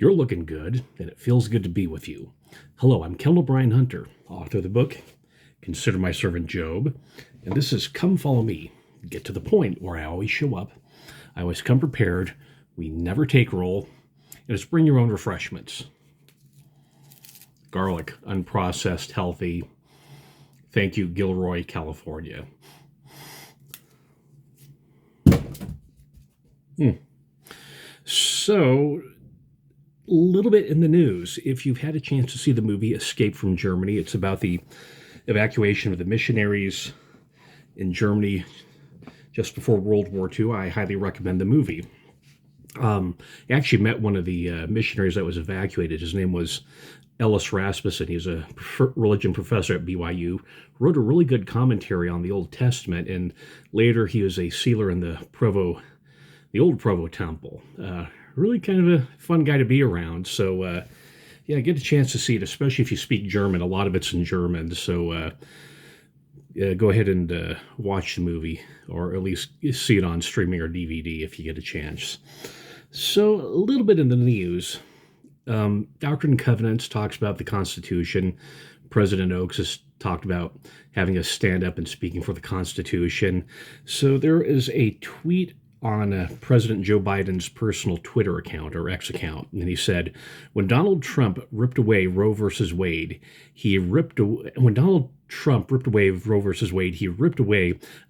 You're looking good, and it feels good to be with you. Hello, I'm Kendall Bryan Hunter, author of the book Consider My Servant Job, and this is Come Follow Me. Get to the point where I always show up. I always come prepared. We never take roll, and it's bring your own refreshments. Garlic, unprocessed, healthy. Thank you, Gilroy, California. So, a little bit in the news. If you've had a chance to see the movie Escape from Germany, it's about the evacuation of the missionaries in Germany just before World War II. I highly recommend the movie. I actually met one of the missionaries that was evacuated. His name was Ellis Rasmussen. He's a religion professor at BYU. Wrote a really good commentary on the Old Testament, and later he was a sealer in the old Provo Temple. Really kind of a fun guy to be around. So, get a chance to see it, especially if you speak German. A lot of it's in German. So, go ahead and watch the movie, or at least see it on streaming or DVD if you get a chance. So, a little bit in the news. Doctrine and Covenants talks about the Constitution. President Oaks has talked about having us stand up and speaking for the Constitution. So, there is a tweet on President Joe Biden's personal Twitter account, or X account, and he said, when Donald Trump ripped away Roe versus Wade, he ripped away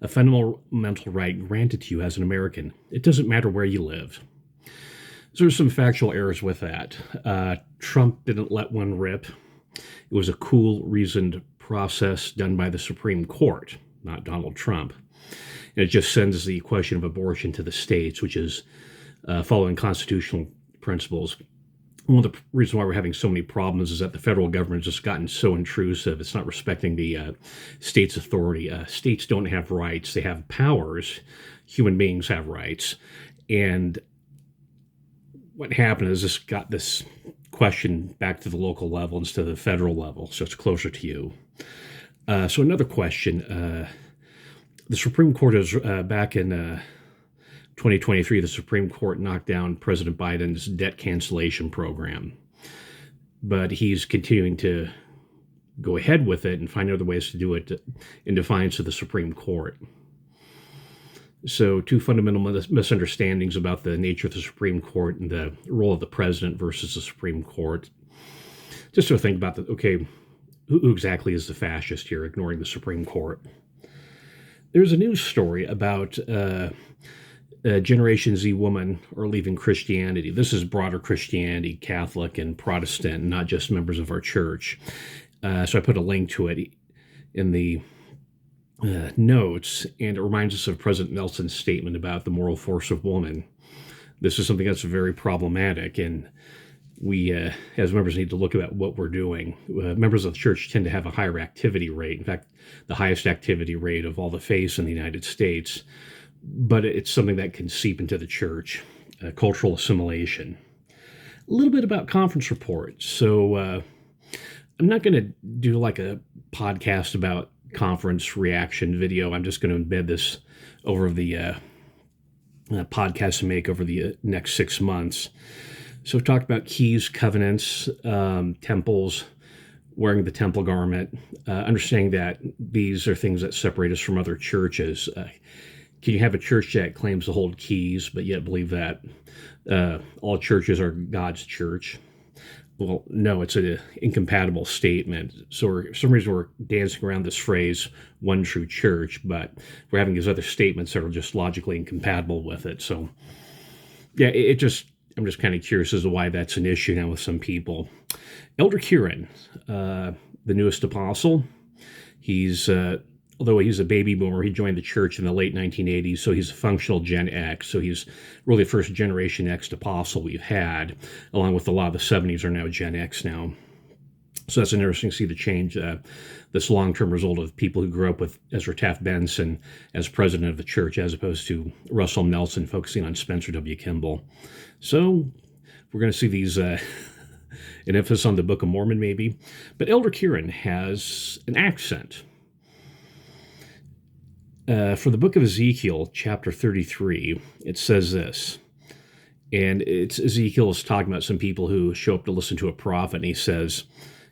a fundamental right granted to you as an American. It doesn't matter where you live. So there's some factual errors with that. Trump didn't let one rip. It was a cool, reasoned process done by the Supreme Court, not Donald Trump. And it just sends the question of abortion to the states, which is following constitutional principles. One of the reasons why we're having so many problems is that the federal government has just gotten so intrusive. It's not respecting the state's authority. States don't have rights. They have powers. Human beings have rights. And what happened is this got this question back to the local level instead of the federal level, so it's closer to you. So another question. The Supreme Court is back in 2023, the Supreme Court knocked down President Biden's debt cancellation program. But he's continuing to go ahead with it and find other ways to do it in defiance of the Supreme Court. So, two fundamental misunderstandings about the nature of the Supreme Court and the role of the president versus the Supreme Court. Just to think about who exactly is the fascist here, ignoring the Supreme Court. There's a news story about a Generation Z woman are leaving Christianity. This is broader Christianity, Catholic and Protestant, not just members of our church. So I put a link to it in the notes, and it reminds us of President Nelson's statement about the moral force of woman. This is something that's very problematic, and we, as members, need to look at what we're doing. Members of the church tend to have a higher activity rate. In fact, the highest activity rate of all the faiths in the United States. But it's something that can seep into the church. Cultural assimilation. A little bit about conference reports. So I'm not going to do like a podcast about conference reaction video. I'm just going to embed this over the podcast I make over the next 6 months. So we've talked about keys, covenants, temples, wearing the temple garment, understanding that these are things that separate us from other churches. Can you have a church that claims to hold keys, but yet believe that all churches are God's church? Well, no, it's an incompatible statement. So for some reason we're dancing around this phrase, one true church, but we're having these other statements that are just logically incompatible with it. So yeah, I'm just kind of curious as to why that's an issue now with some people. Elder Kearon, the newest apostle, although he's a baby boomer, he joined the church in the late 1980s, so he's a functional Gen X. So he's really the first Generation X apostle we've had, along with a lot of the 70s are now Gen X now. So that's interesting to see the change, this long-term result of people who grew up with Ezra Taft Benson as president of the church, as opposed to Russell Nelson focusing on Spencer W. Kimball. So we're going to see these, an emphasis on the Book of Mormon maybe. But Elder Kearon has an accent. For the book of Ezekiel, chapter 33, it says this: And it's Ezekiel is talking about some people who show up to listen to a prophet, and he says,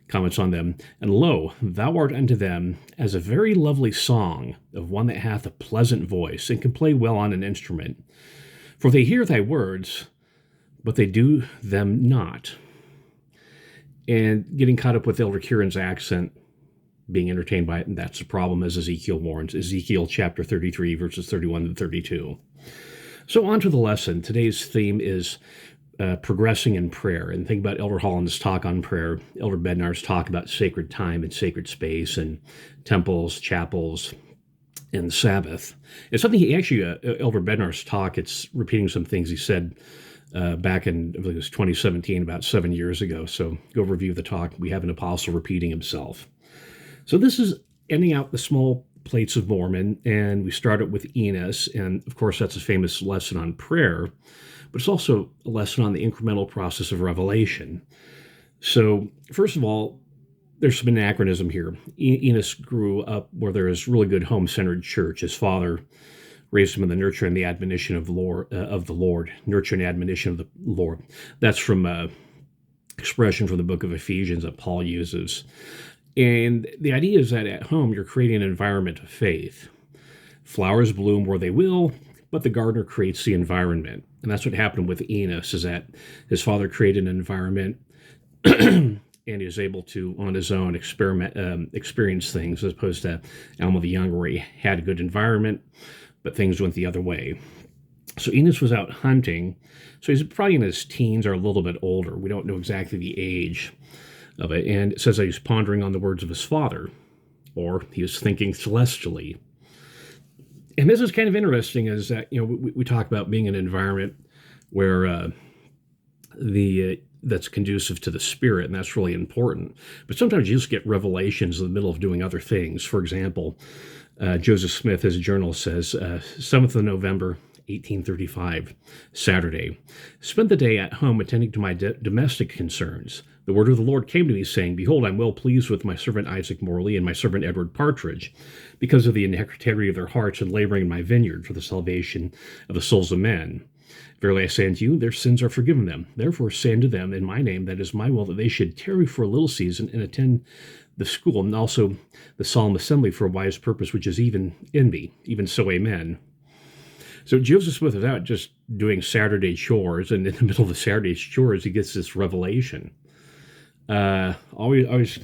comments on them, and lo, thou art unto them as a very lovely song of one that hath a pleasant voice, and can play well on an instrument. For they hear thy words, but they do them not. And getting caught up with Elder Kearon's accent, being entertained by it, and that's the problem, as Ezekiel warns. Ezekiel chapter 33, verses 31 and 32. So on to the lesson. Today's theme is progressing in prayer. And think about Elder Holland's talk on prayer, Elder Bednar's talk about sacred time and sacred space and temples, chapels, and Sabbath. It's something he actually, Elder Bednar's talk, it's repeating some things he said back in, I think it was 2017, about 7 years ago. So go review the talk. We have an apostle repeating himself. So this is ending out the small plates of Mormon, and we start it with Enos, and of course that's a famous lesson on prayer, but it's also a lesson on the incremental process of revelation. So first of all, there's some anachronism here. Enos grew up where there is really good home-centered church. His father raised him in the nurture and the admonition of the Lord, nurture and admonition of the Lord. That's from expression from the book of Ephesians that Paul uses. And the idea is that at home, you're creating an environment of faith. Flowers bloom where they will, but the gardener creates the environment. And that's what happened with Enos, is that his father created an environment and he was able to, on his own, experience things, as opposed to Alma the Young, where he had a good environment, but things went the other way. So Enos was out hunting. So he's probably in his teens or a little bit older. We don't know exactly the age of it. And it says that he's pondering on the words of his father, or he was thinking celestially. And this is kind of interesting, is that, we talk about being in an environment where that's conducive to the spirit, and that's really important. But sometimes you just get revelations in the middle of doing other things. For example, Joseph Smith, his journal says, 7th of November, 1835, Saturday. Spent the day at home attending to my domestic concerns. The word of the Lord came to me, saying, Behold, I'm well pleased with my servant Isaac Morley and my servant Edward Partridge, because of the integrity of their hearts and laboring in my vineyard for the salvation of the souls of men. Verily I say unto you, their sins are forgiven them. Therefore say unto them in my name, that is my will, that they should tarry for a little season and attend the school, and also the solemn assembly for a wise purpose, which is even in me. Even so, amen. So Joseph Smith is out just doing Saturday chores, and in the middle of the Saturday chores, he gets this revelation. Always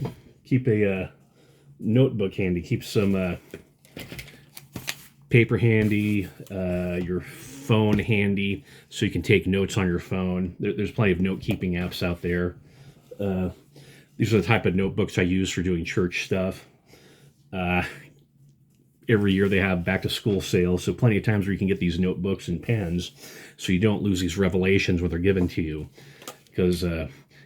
keep a notebook handy. Keep some paper handy, your phone handy, so you can take notes on your phone. There's plenty of note-keeping apps out there. These are the type of notebooks I use for doing church stuff. Every year they have back-to-school sales, so plenty of times where you can get these notebooks and pens, so you don't lose these revelations when they're given to you. Because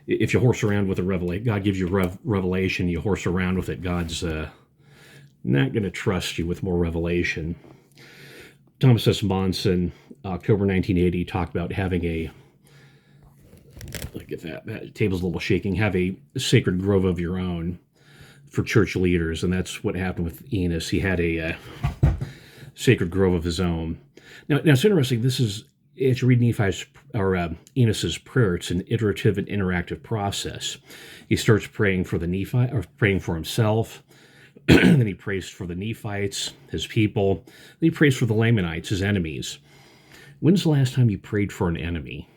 if you horse around with a revelation, God gives you a revelation, you horse around with it, God's not going to trust you with more revelation. Thomas S. Monson, October 1980, talked about having a, look at that table's a little shaking, have a sacred grove of your own for church leaders, and that's what happened with Enos. He had a sacred grove of his own. Now it's interesting. This is, as you read Nephi's or Enos's prayer, it's an iterative and interactive process. He starts praying for the Nephi, or praying for himself. Then he prays for the Nephites, his people. Then he prays for the Lamanites, his enemies. When's the last time you prayed for an enemy?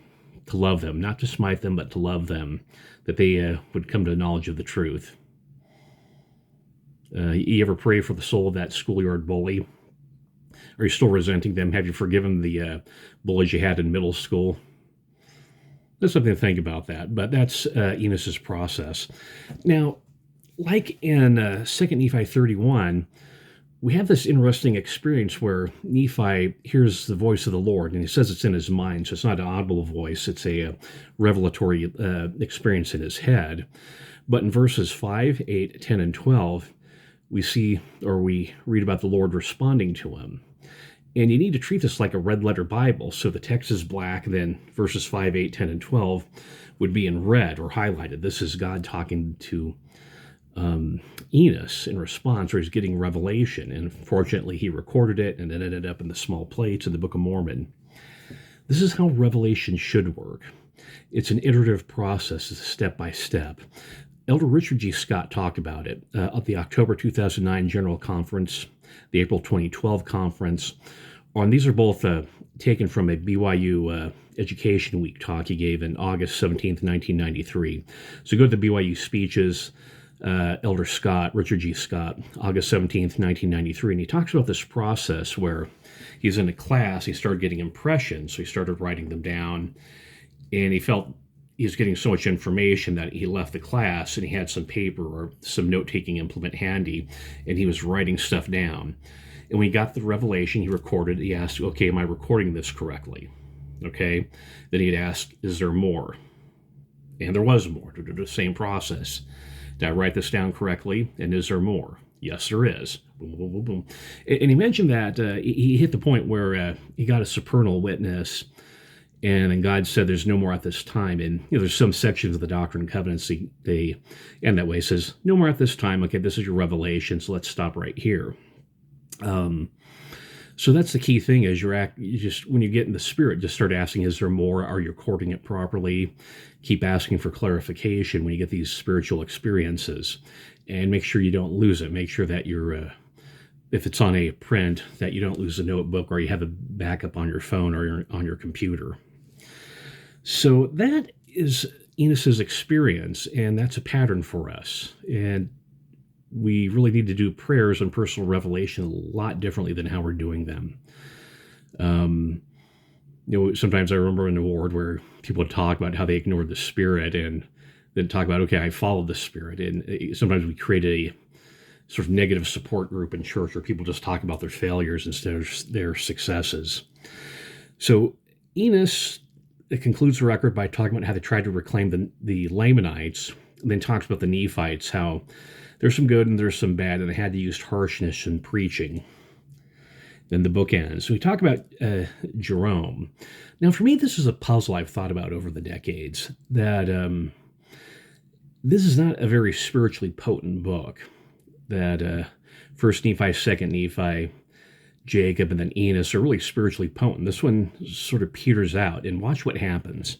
To love them, not to smite them, but to love them, that they would come to the knowledge of the truth. You ever pray for the soul of that schoolyard bully? Are you still resenting them? Have you forgiven the bullies you had in middle school? There's something to think about that, but that's Enos's process. Now, like in 2 Nephi 31, we have this interesting experience where Nephi hears the voice of the Lord, and he says it's in his mind, so it's not an audible voice, it's a revelatory experience in his head. But in verses 5, 8, 10, and 12, we see, or we read about the Lord responding to him. And you need to treat this like a red letter Bible. So the text is black, then verses 5, 8, 10, and 12 would be in red or highlighted. This is God talking to Enos in response, where he's getting revelation. And fortunately, he recorded it, and it ended up in the small plates in the Book of Mormon. This is how revelation should work. It's an iterative process, it's step by step. Elder Richard G. Scott talked about it at the October 2009 General Conference, the April 2012 Conference. And these are both taken from a BYU Education Week talk he gave in August 17th, 1993. So go to the BYU speeches, Elder Scott, Richard G. Scott, August 17th, 1993, and he talks about this process where he's in a class, he started getting impressions, so he started writing them down, and he felt he was getting so much information that he left the class and he had some paper or some note-taking implement handy, and he was writing stuff down. And when he got the revelation, he recorded, he asked, okay, am I recording this correctly? Okay. Then he'd ask, is there more? And there was more. The same process. Did I write this down correctly? And is there more? Yes, there is. Boom, boom, boom, boom. And he mentioned that he hit the point where he got a supernal witness, and then God said there's no more at this time. And there's some sections of the Doctrine and Covenants they end that way. It says, no more at this time. Okay, this is your revelation, so let's stop right here. So that's the key thing is you just when you get in the spirit, just start asking, is there more? Are you recording it properly? Keep asking for clarification when you get these spiritual experiences, and make sure you don't lose it. Make sure that you're, if it's on a print, that you don't lose a notebook, or you have a backup on your phone or on your computer. So that is Enos's experience, and that's a pattern for us. And we really need to do prayers and personal revelation a lot differently than how we're doing them. Sometimes I remember in the ward where people would talk about how they ignored the Spirit and then talk about, okay, I followed the Spirit. And sometimes we create a sort of negative support group in church where people just talk about their failures instead of their successes. So Enos concludes the record by talking about how they tried to reclaim the Lamanites, and then talks about the Nephites, how there's some good and there's some bad, and they had to use harshness in preaching. Then the book ends. So we talk about Jerome. Now, for me, this is a puzzle I've thought about over the decades, that this is not a very spiritually potent book, that First Nephi, Second Nephi, Jacob, and then Enos are really spiritually potent. This one sort of peters out, and watch what happens.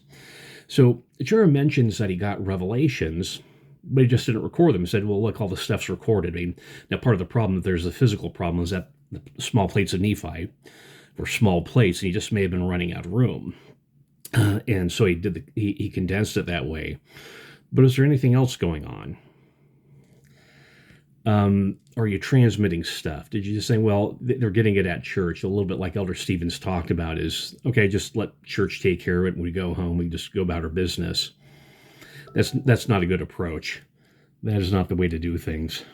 So Jerome mentions that he got revelations, but he just didn't record them. He said, well, look, all the stuff's recorded. I mean, now part of the problem, that there's a physical problem, is that the small plates of Nephi were small plates, and he just may have been running out of room. And so he condensed it that way. But is there anything else going on? Are you transmitting stuff? Did you just say, well, they're getting it at church? A little bit like Elder Stevens talked about is, okay, just let church take care of it. When we go home, we just go about our business. That's not a good approach. That is not the way to do things.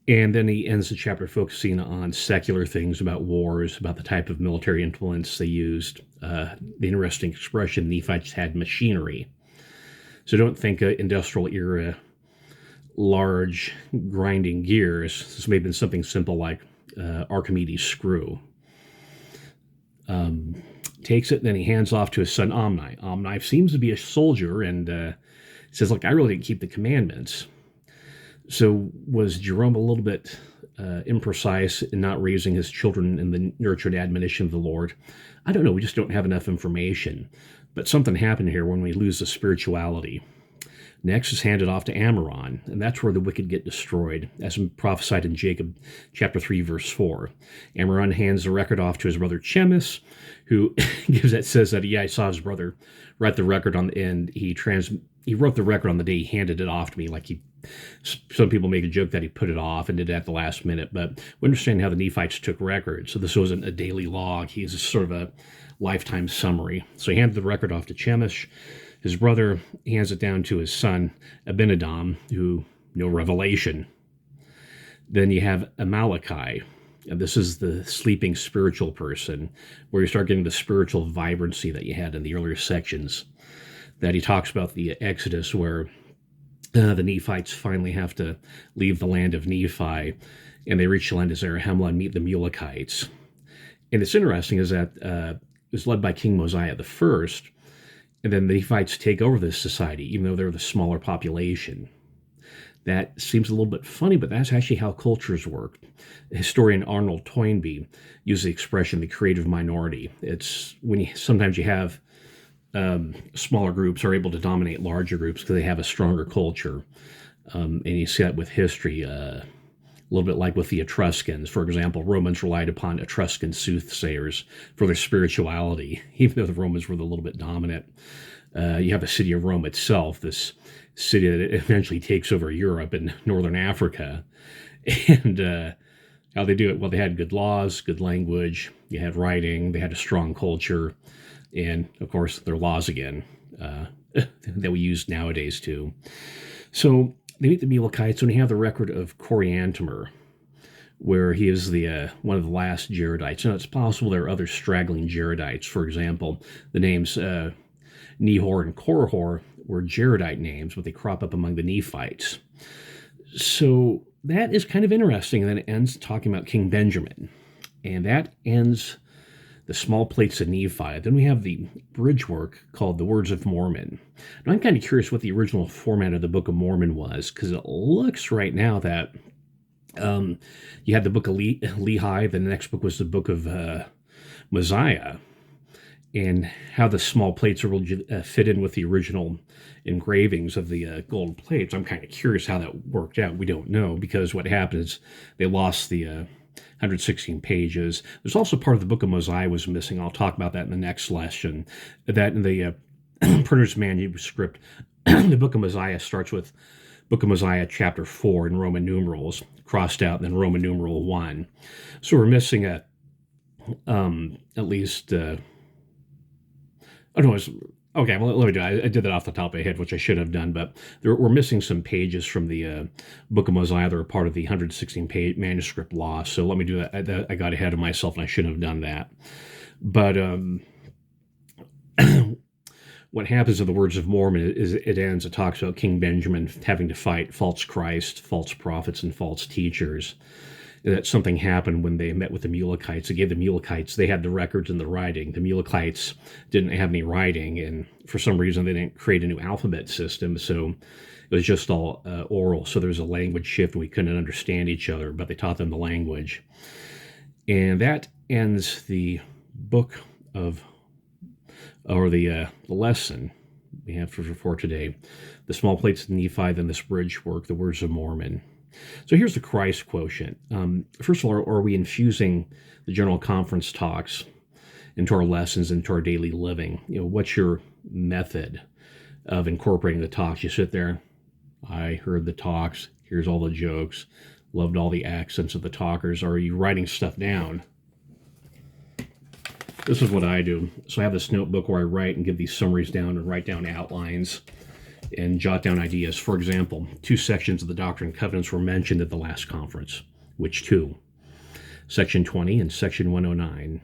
And then he ends the chapter focusing on secular things, about wars, about the type of military influence they used. The interesting expression, Nephites had machinery. So don't think industrial era, large grinding gears. This may have been something simple like Archimedes' screw. Takes it, then he hands off to his son Omni. Omni seems to be a soldier, and says, look, I really didn't keep the commandments. So was Jerome a little bit imprecise in not raising his children in the nurture and admonition of the Lord? I don't know. We just don't have enough information. But something happened here when we lose the spirituality. Next is handed off to Ammoron, and that's where the wicked get destroyed, as prophesied in Jacob chapter 3, verse 4. Ammoron hands the record off to his brother Chemis, who says that, I saw his brother write the record on the end. He wrote the record on the day he handed it off to me, like some people make a joke that he put it off and did it at the last minute, but we understand how the Nephites took records. So this wasn't a daily log. He's sort of a lifetime summary. So he handed the record off to Chemish. His brother hands it down to his son, Abinadam, who, no revelation. Then you have Amaleki, and this is the sleeping spiritual person, where you start getting the spiritual vibrancy that you had in the earlier sections, that he talks about the Exodus, where the Nephites finally have to leave the land of Nephi, and they reach the land of Zarahemla and meet the Mulekites. And it's interesting is that it was led by King Mosiah the First, and then the Nephites take over this society, even though they're the smaller population. That seems a little bit funny, but that's actually how cultures work. Historian Arnold Toynbee used the expression "the creative minority." It's when sometimes you have smaller groups are able to dominate larger groups because they have a stronger culture, and you see that with history. A little bit like with the Etruscans. For example, Romans relied upon Etruscan soothsayers for their spirituality, even though the Romans were a little bit dominant. You have the city of Rome itself, this city that eventually takes over Europe and northern Africa. And how they do it? Well, they had good laws, good language, you had writing, they had a strong culture, and of course, their laws again that we use nowadays too. So they meet the Mulekites when you have the record of Coriantumr, where he is the one of the last Jaredites. Now, it's possible there are other straggling Jaredites. For example, the names Nehor and Korihor were Jaredite names, but they crop up among the Nephites. So that is kind of interesting. And then it ends talking about King Benjamin. And that ends the small plates of Nephi. Then we have the bridge work called the Words of Mormon. Now, I'm kind of curious what the original format of the Book of Mormon was, because it looks right now that you had the Book of Lehi, the next book was the Book of Mosiah, and how the small plates will fit in with the original engravings of the gold plates. I'm kind of curious how that worked out. We don't know, because what happened is they lost the 116 pages. There's also part of the Book of Mosiah was missing. I'll talk about that in the next lesson. That in the printer's manuscript, the Book of Mosiah starts with Book of Mosiah chapter 4 in Roman numerals, crossed out, and then Roman numeral 1. So we're missing at least... oh, no, okay, well, let me do it. I did that off the top of my head, which I should have done, but we're missing some pages from the Book of Mosiah that are part of the 116-page manuscript loss. So let me do that. I got ahead of myself, and I shouldn't have done that. But what happens in the Words of Mormon is it ends. It talks about King Benjamin having to fight false Christ, false prophets, and false teachers. That something happened when they met with the Mulekites. They gave the Mulekites, they had the records and the writing. The Mulekites didn't have any writing, and for some reason they didn't create a new alphabet system, so it was just all oral. So there was a language shift, and we couldn't understand each other, but they taught them the language. And that ends the book of, or the lesson we have for today. The small plates of Nephi, then this bridge work, the Words of Mormon. So here's the Christ quotient. First of all, are we infusing the General Conference talks into our lessons, into our daily living? You know, what's your method of incorporating the talks? You sit there, I heard the talks, here's all the jokes, loved all the accents of the talkers. Are you writing stuff down? This is what I do. So I have this notebook where I write and give these summaries down and write down outlines and jot down ideas. For example, 2 sections of the Doctrine and Covenants were mentioned at the last conference. Which 2? Section 20 and Section 109.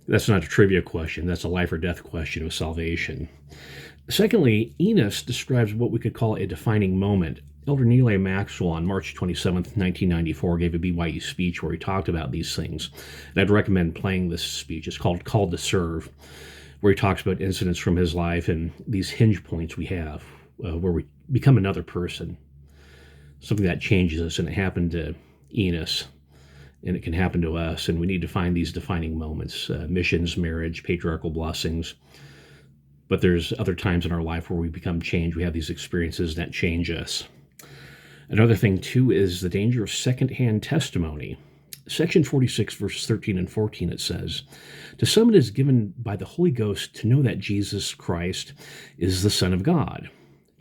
That's not a trivia question. That's a life or death question of salvation. Secondly, Enos describes what we could call a defining moment. Elder Neal A. Maxwell on March 27th, 1994 gave a BYU speech where he talked about these things. And I'd recommend playing this speech. It's called Called to Serve, where he talks about incidents from his life and these hinge points we have where we become another person, something that changes us. And it happened to Enos, and it can happen to us. And we need to find these defining moments, missions, marriage, patriarchal blessings. But there's other times in our life where we become changed. We have these experiences that change us. Another thing, too, is the danger of secondhand testimony. Section 46, verses 13 and 14, it says, "To some it is given by the Holy Ghost to know that Jesus Christ is the Son of God.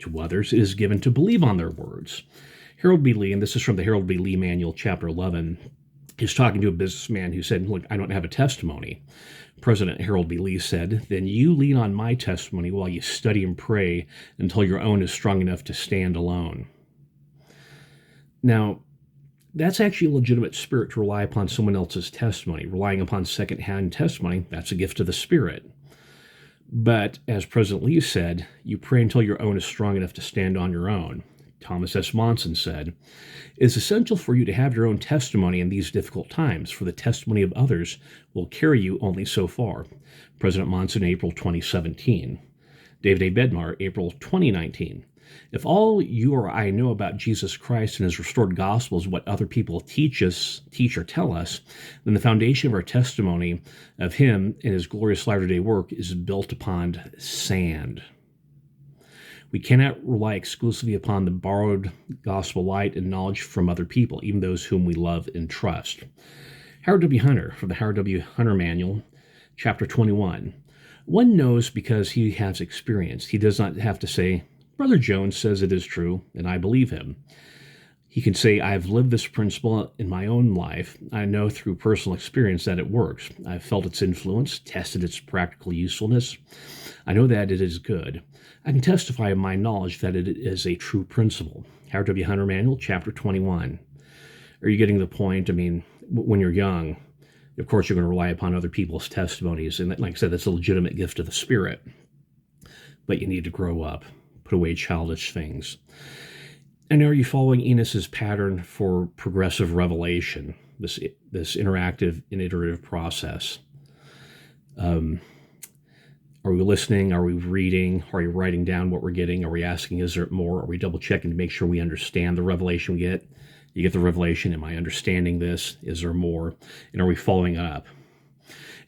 To others it is given to believe on their words." Harold B. Lee, and this is from the Harold B. Lee Manual, Chapter 11, is talking to a businessman who said, "Look, I don't have a testimony." President Harold B. Lee said, "Then you lean on my testimony while you study and pray until your own is strong enough to stand alone." Now, that's actually a legitimate spirit to rely upon someone else's testimony. Relying upon second-hand testimony, that's a gift of the Spirit. But, as President Lee said, you pray until your own is strong enough to stand on your own. Thomas S. Monson said, "It is essential for you to have your own testimony in these difficult times, for the testimony of others will carry you only so far." President Monson, April 2017. David A. Bednar, April 2019. If all you or I know about Jesus Christ and his restored gospel is what other people teach or tell us, then the foundation of our testimony of him and his glorious latter-day work is built upon sand. We cannot rely exclusively upon the borrowed gospel light and knowledge from other people, even those whom we love and trust. Howard W. Hunter, from the Howard W. Hunter Manual, Chapter 21. One knows because he has experience. He does not have to say, Brother Jones says it is true, and I believe him. He can say, I've lived this principle in my own life. I know through personal experience that it works. I've felt its influence, tested its practical usefulness. I know that it is good. I can testify of my knowledge that it is a true principle. Howard W. Hunter Manual, Chapter 21. Are you getting the point? I mean, when you're young, of course, you're going to rely upon other people's testimonies. And like I said, that's a legitimate gift of the Spirit. But you need to grow up, put away childish things. And are you following Enos's pattern for progressive revelation, this interactive and iterative process? Are we listening? Are we reading? Are we writing down what we're getting? Are we asking, is there more? Are we double checking to make sure we understand the revelation we get? You get the revelation. Am I understanding this? Is there more? And are we following up?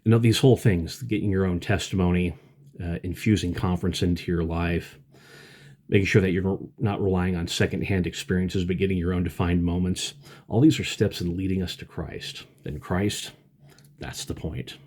And of these whole things, getting your own testimony, infusing conference into your life, making sure that you're not relying on secondhand experiences, but getting your own defined moments. All these are steps in leading us to Christ. And Christ, that's the point.